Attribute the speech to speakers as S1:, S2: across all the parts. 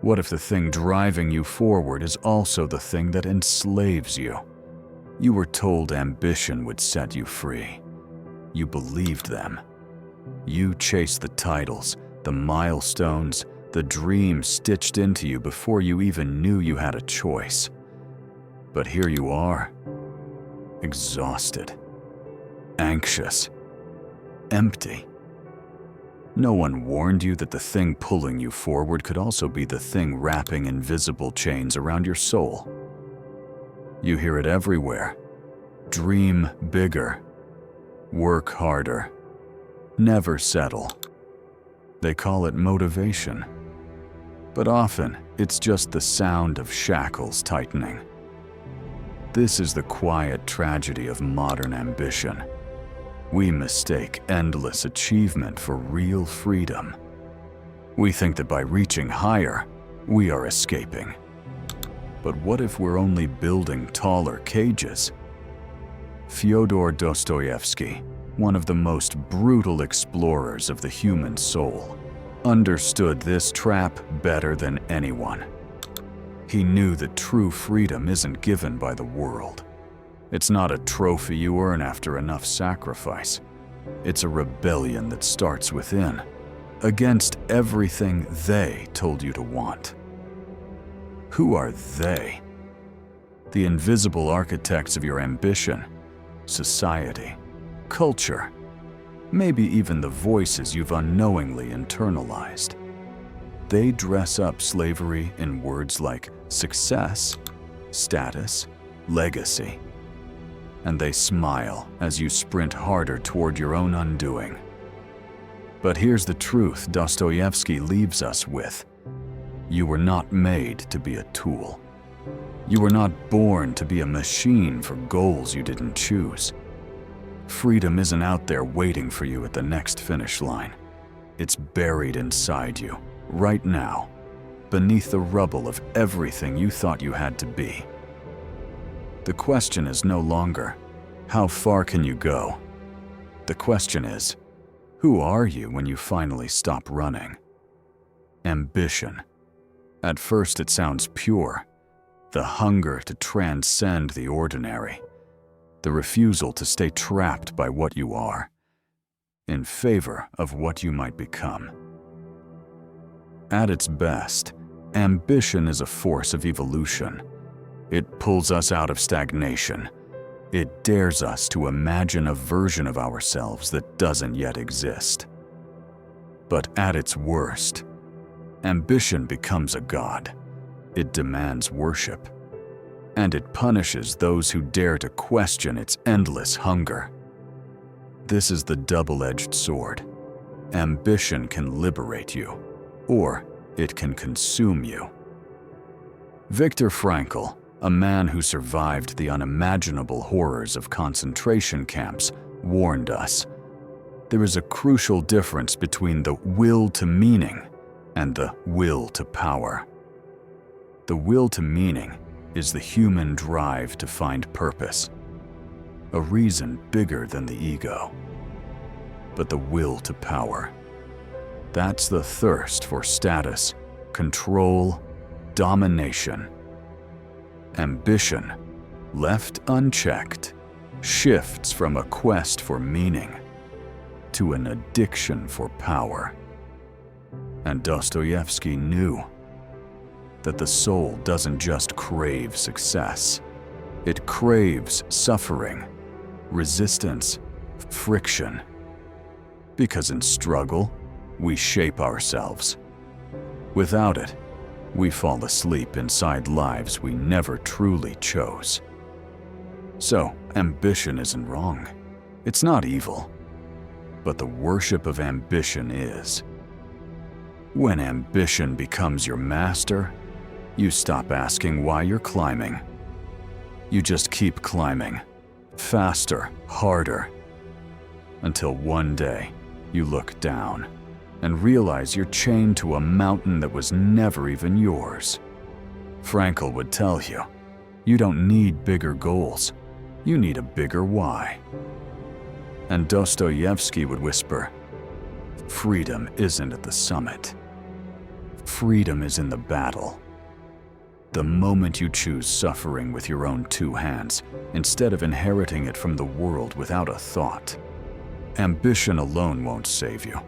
S1: What if the thing driving you forward is also the thing that enslaves you? You were told ambition would set you free. You believed them. You chased the titles, the milestones, the dreams stitched into you before you even knew you had a choice. But here you are, exhausted, anxious, empty. No one warned you that the thing pulling you forward could also be the thing wrapping invisible chains around your soul. You hear it everywhere. Dream bigger. Work harder. Never settle. They call it motivation. But often, it's just the sound of shackles tightening. This is the quiet tragedy of modern ambition. We mistake endless achievement for real freedom. We think that by reaching higher, we are escaping. But what if we're only building taller cages? Fyodor Dostoevsky, one of the most brutal explorers of the human soul, understood this trap better than anyone. He knew that true freedom isn't given by the world. It's not a trophy you earn after enough sacrifice. It's a rebellion that starts within, against everything they told you to want. Who are they? The invisible architects of your ambition, society, culture, maybe even the voices you've unknowingly internalized. They dress up slavery in words like success, status, legacy. And they smile as you sprint harder toward your own undoing. But here's the truth Dostoevsky leaves us with. You were not made to be a tool. You were not born to be a machine for goals you didn't choose. Freedom isn't out there waiting for you at the next finish line. It's buried inside you, right now, beneath the rubble of everything you thought you had to be. The question is no longer, how far can you go? The question is, who are you when you finally stop running? Ambition. At first it sounds pure, the hunger to transcend the ordinary, the refusal to stay trapped by what you are, in favor of what you might become. At its best, ambition is a force of evolution. It pulls us out of stagnation. It dares us to imagine a version of ourselves that doesn't yet exist. But at its worst, ambition becomes a god. It demands worship. And it punishes those who dare to question its endless hunger. This is the double-edged sword. Ambition can liberate you, or it can consume you. Viktor Frankl, a man who survived the unimaginable horrors of concentration camps, warned us. There is a crucial difference between the will to meaning and the will to power. The will to meaning is the human drive to find purpose, a reason bigger than the ego. But the will to power, that's the thirst for status, control, domination. Ambition, left unchecked, shifts from a quest for meaning to an addiction for power. And Dostoevsky knew that the soul doesn't just crave success. It craves suffering, resistance, friction. Because in struggle, we shape ourselves. Without it, we fall asleep inside lives we never truly chose. So, ambition isn't wrong. It's not evil. But the worship of ambition is. When ambition becomes your master, you stop asking why you're climbing. You just keep climbing, faster, harder, until one day you look down and realize you're chained to a mountain that was never even yours. Frankl would tell you, you don't need bigger goals, you need a bigger why. And Dostoevsky would whisper, freedom isn't at the summit. freedom is in the battle. The moment you choose suffering with your own two hands, instead of inheriting it from the world without a thought. Ambition alone won't save you,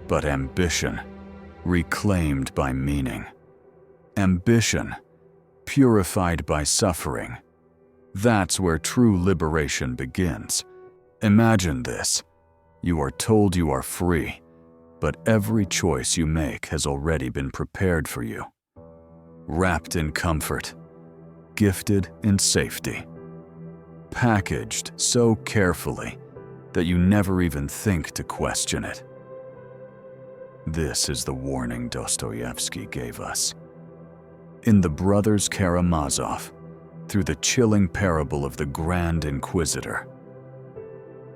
S1: but ambition, reclaimed by meaning. Ambition, purified by suffering. That's where true liberation begins. Imagine this. You are told you are free, but every choice you make has already been prepared for you. Wrapped in comfort, gifted in safety. Packaged so carefully that you never even think to question it. This is the warning Dostoevsky gave us. In The Brothers Karamazov, through the chilling parable of the Grand Inquisitor.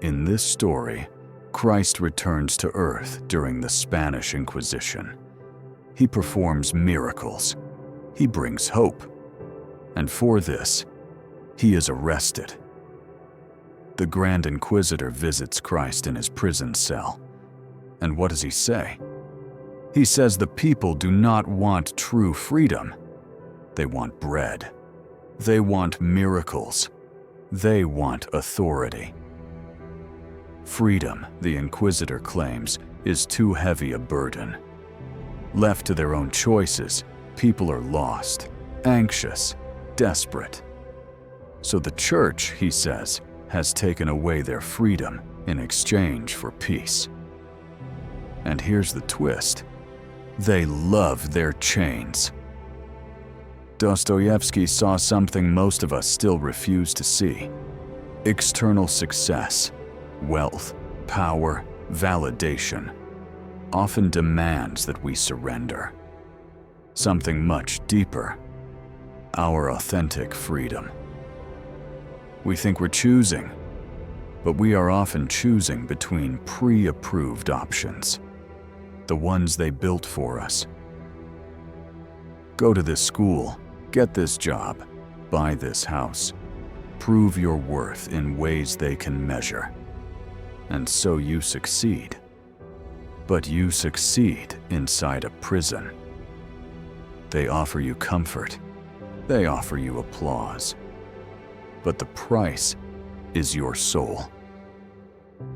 S1: In this story, Christ returns to earth during the Spanish Inquisition. He performs miracles. He brings hope. And for this, he is arrested. The Grand Inquisitor visits Christ in his prison cell. And what does he say? He says the people do not want true freedom. They want bread. They want miracles. They want authority. Freedom, the Inquisitor claims, is too heavy a burden. Left to their own choices, people are lost, anxious, desperate. So the church, he says, has taken away their freedom in exchange for peace. And here's the twist. They love their chains. Dostoevsky saw something most of us still refuse to see. External success, wealth, power, validation, often demands that we surrender. Something much deeper, our authentic freedom. We think we're choosing, but we are often choosing between pre-approved options, the ones they built for us. Go to this school, get this job, buy this house, prove your worth in ways they can measure. And so you succeed. But you succeed inside a prison. They offer you comfort. They offer you applause. But the price is your soul.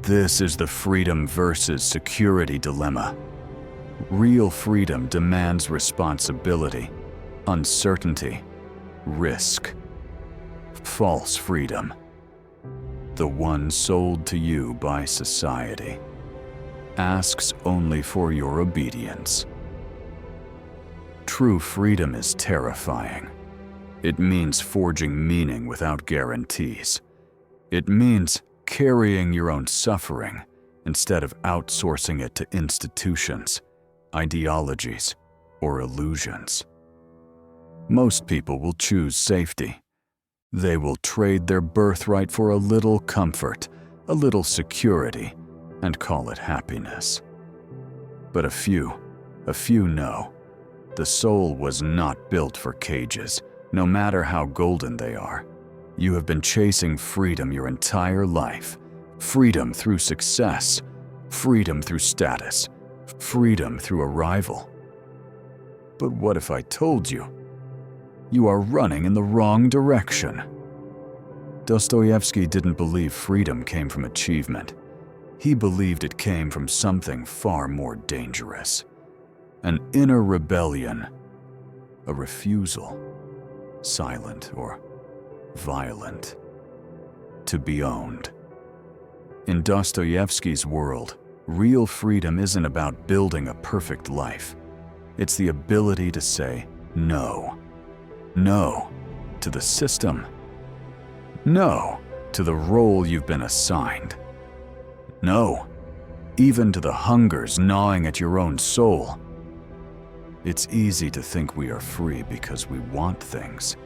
S1: This is the freedom versus security dilemma. Real freedom demands responsibility, uncertainty, risk. False freedom, the one sold to you by society, asks only for your obedience. True freedom is terrifying. It means forging meaning without guarantees. It means carrying your own suffering instead of outsourcing it to institutions, ideologies, or illusions. Most people will choose safety. They will trade their birthright for a little comfort, a little security, and call it happiness. But a few know. The soul was not built for cages, no matter how golden they are. You have been chasing freedom your entire life. Freedom through success, freedom through status, freedom through arrival. But what if I told you? You are running in the wrong direction. Dostoevsky didn't believe freedom came from achievement. He believed it came from something far more dangerous. An inner rebellion, a refusal, silent or violent, to be owned. In Dostoevsky's world, real freedom isn't about building a perfect life. It's the ability to say no. No to the system. No to the role you've been assigned. No, even to the hungers gnawing at your own soul. It's easy to think we are free because we want things,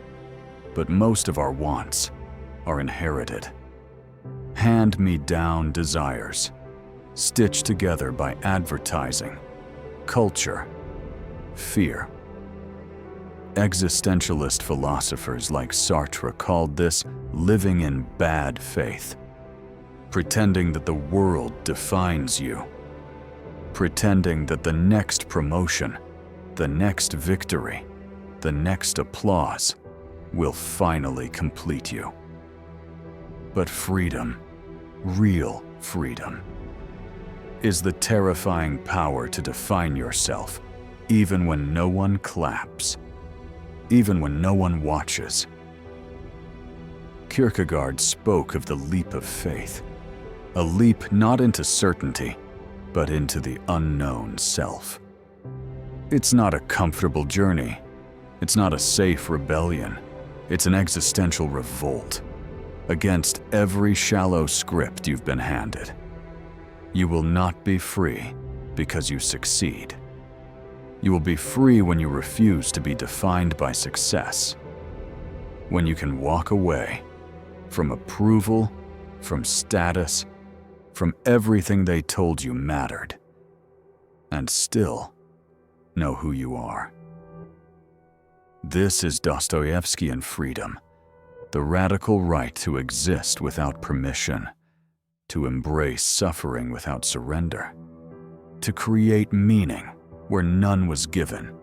S1: but most of our wants are inherited. Hand-me-down desires, stitched together by advertising, culture, fear. Existentialist philosophers like Sartre called this living in bad faith, pretending that the world defines you, pretending that the next promotion, The next victory, the next applause, will finally complete you. But freedom, real freedom, is the terrifying power to define yourself even when no one claps, even when no one watches. Kierkegaard spoke of the leap of faith, a leap not into certainty, but into the unknown self. It's not a comfortable journey. It's not a safe rebellion. It's an existential revolt against every shallow script you've been handed. You will not be free because you succeed. You will be free when you refuse to be defined by success, when you can walk away from approval, from status, from everything they told you mattered, and still know who you are. This is Dostoevsky and freedom, the radical right to exist without permission, to embrace suffering without surrender, to create meaning where none was given.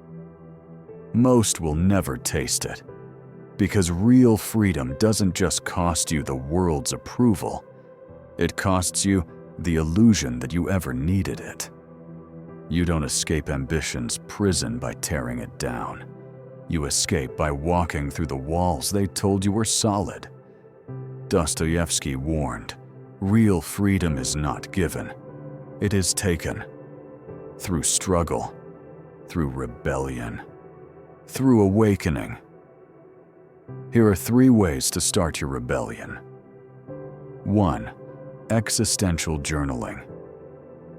S1: Most will never taste it, because real freedom doesn't just cost you the world's approval, it costs you the illusion that you ever needed it. You don't escape ambition's prison by tearing it down. You escape by walking through the walls they told you were solid. Dostoevsky warned, real freedom is not given. It is taken. Through struggle, through rebellion, through awakening. Here are 3 ways to start your rebellion. 1. Existential journaling.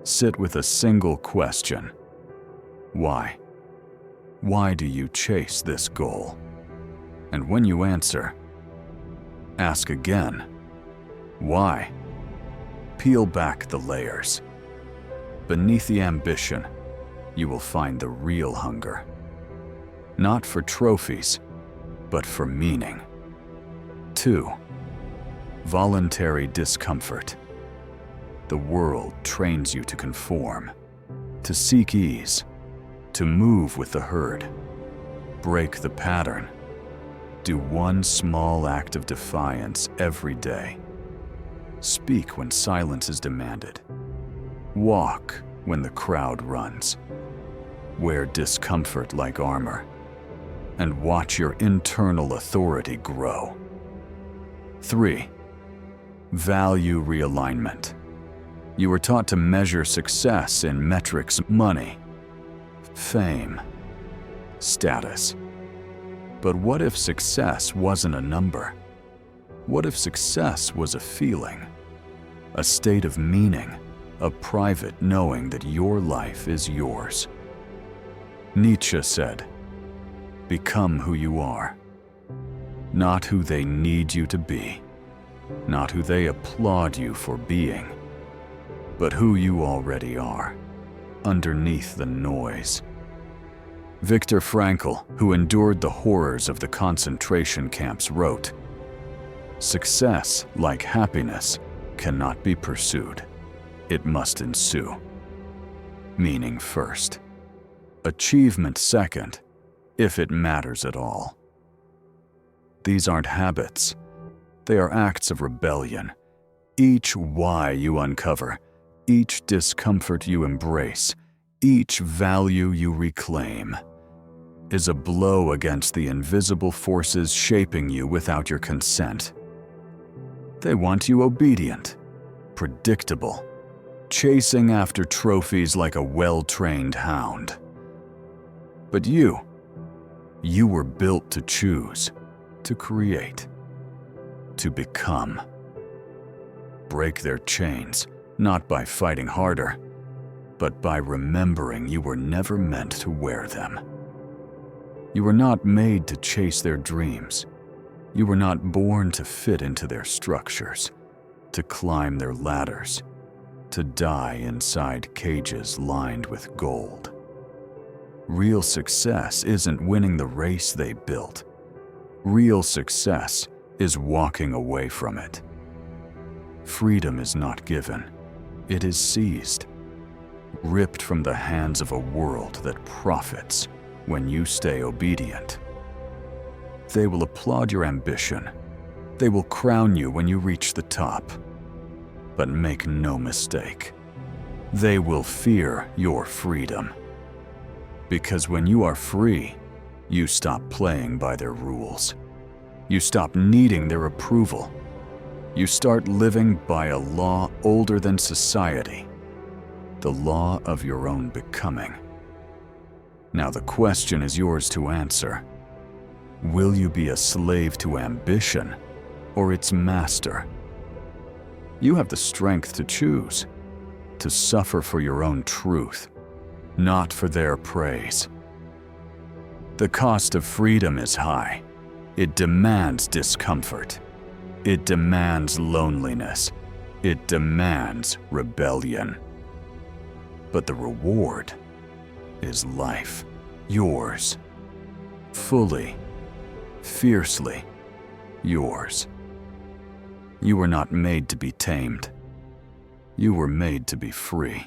S1: Sit with a single question. Why? Why do you chase this goal? And when you answer, ask again. Why? Peel back the layers. Beneath the ambition, you will find the real hunger. Not for trophies, but for meaning. 2. Voluntary discomfort. The world trains you to conform, to seek ease, to move with the herd. Break the pattern. Do one small act of defiance every day. Speak when silence is demanded. Walk when the crowd runs. Wear discomfort like armor, and watch your internal authority grow. 3. Value realignment. You were taught to measure success in metrics: money, fame, status. But what if success wasn't a number? What if success was a feeling, a state of meaning, a private knowing that your life is yours? Nietzsche said, "Become who you are, not who they need you to be, not who they applaud you for being, but who you already are, underneath the noise." Viktor Frankl, who endured the horrors of the concentration camps, wrote, "Success, like happiness, cannot be pursued. It must ensue. Meaning first. Achievement second, if it matters at all." These aren't habits. They are acts of rebellion. Each why you uncover, each discomfort you embrace, each value you reclaim, is a blow against the invisible forces shaping you without your consent. They want you obedient, predictable, chasing after trophies like a well-trained hound. But you were built to choose, to create, to become. Break their chains, not by fighting harder, but by remembering you were never meant to wear them. You were not made to chase their dreams. You were not born to fit into their structures, to climb their ladders, to die inside cages lined with gold. Real success isn't winning the race they built. Real success is walking away from it. Freedom is not given. It is seized, ripped from the hands of a world that profits when you stay obedient. They will applaud your ambition. They will crown you when you reach the top. But make no mistake, they will fear your freedom. Because when you are free, you stop playing by their rules. You stop needing their approval. You start living by a law older than society, the law of your own becoming. Now the question is yours to answer. Will you be a slave to ambition or its master? You have the strength to choose, to suffer for your own truth, not for their praise. The cost of freedom is high. It demands discomfort. It demands loneliness. It demands rebellion. But the reward is life, yours, fully, fiercely yours. You were not made to be tamed. You were made to be free.